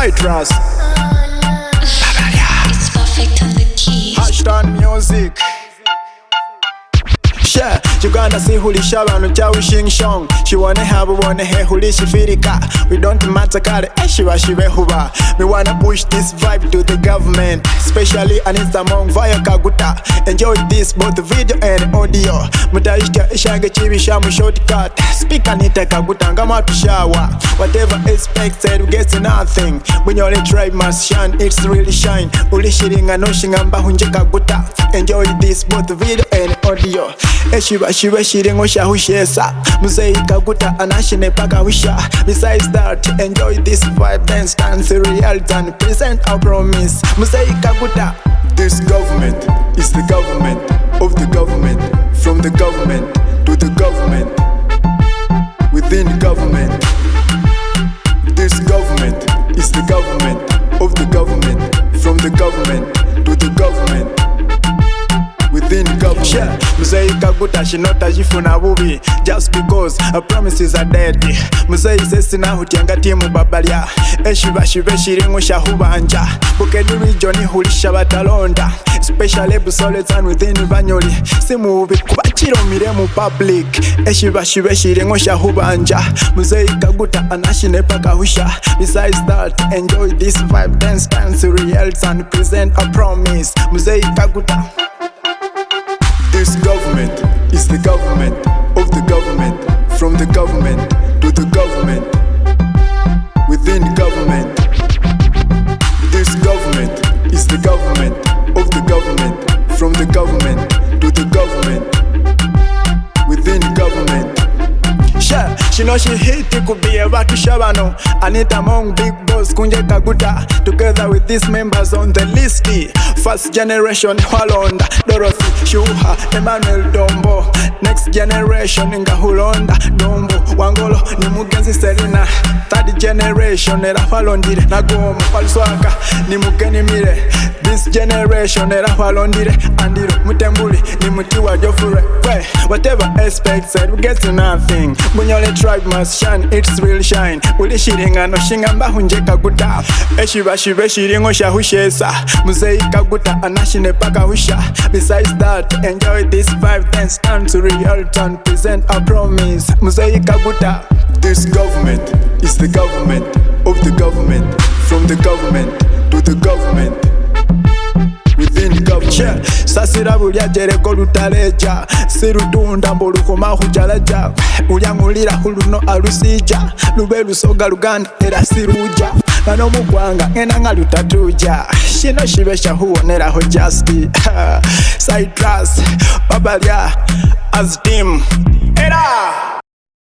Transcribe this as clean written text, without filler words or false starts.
Cytrus. It's perfect on the key. Hashtag music. Yeah, Uganda sihulisha abantu cyawishinga shong. Shiwane habo bone he hulishi firika. We don't matter kare eshiba shibe huba. We wanna push this vibe to the government, especially Anista Mong via Kaguta. Enjoy this both video and audio. Mutaishka ishange chibisha mu shortcut. Speaker nita Kaguta ngama tushawa. Whatever expected we get nothing. Munyole tribe must shine, it's really shine. Ulishiringa no shingamba hunje Kaguta. Enjoy this both video and audio. Eshiba shibe shiringo shahushesa. Muzei Kaguta anashine paka wisha. Besides that, enjoy this vibe and stand the reality and present our promise. Muzei Kaguta. This government is the government of the government, from the government to the government, within the government. This government is the government of the government, from the government to the government, within the government. Yeah, Muzei Kaguta shinota jifuna bubi just because our promises are dead. Muzei sesina hutianga timu babalia. Eshiba shibe shiringo shahubanja. Bukedi region hulisha batalonda, especially busoletan within Banyoli. Simubi kubachiro miremu public. Eshiba shibe shiringo shahubanja. Muzei Kaguta anashine paka husha. Besides that, enjoy this vibe, dance the reality and present a promise. Muzei Kaguta. This government is the government of the government, from the government to the government, within the government. This government is the government of the government, from the government to the government, within the government. Yeah, she know she hit it could be about to Shabano. Anita Mong, big boss, Kunje Kaguta. Together with these members on the list. First generation, Walonda, Dorothy, Shuha, Emmanuel Dombo. Next generation, Ngahulonda, Dombo, Wangolo, Nimugenzi Selina. Third generation, Era Falondire, Nagomo, Palswaka, Nimugeni Mire. This generation, Era Falondire, Andiro, Mutembuli, Nimutiwa Jofure. Whatever expected, we get to nothing. Munyole tribe must shine, it's real shine. Uli shiringa no shingamba hunje Kaguta. Eshiba shibe shiringo shahushesa. Muzei Kaguta anashine paka husha. Besides that, enjoy this vibe, then stand to reality and present a promise. Muzei Kaguta. This government is the government of the government, from the government to the government, within the government. Yeah. Sasira bulya jereko lutaleja. Sirutunda mbulukoma hujalaja. Ulyangulira huluno alusija. Lube lusoga Luganda era siruja. Nano mugwanga ngena nga lutatuja. Shino shibe shahuonera ho justi. Cytrus babalya as team era.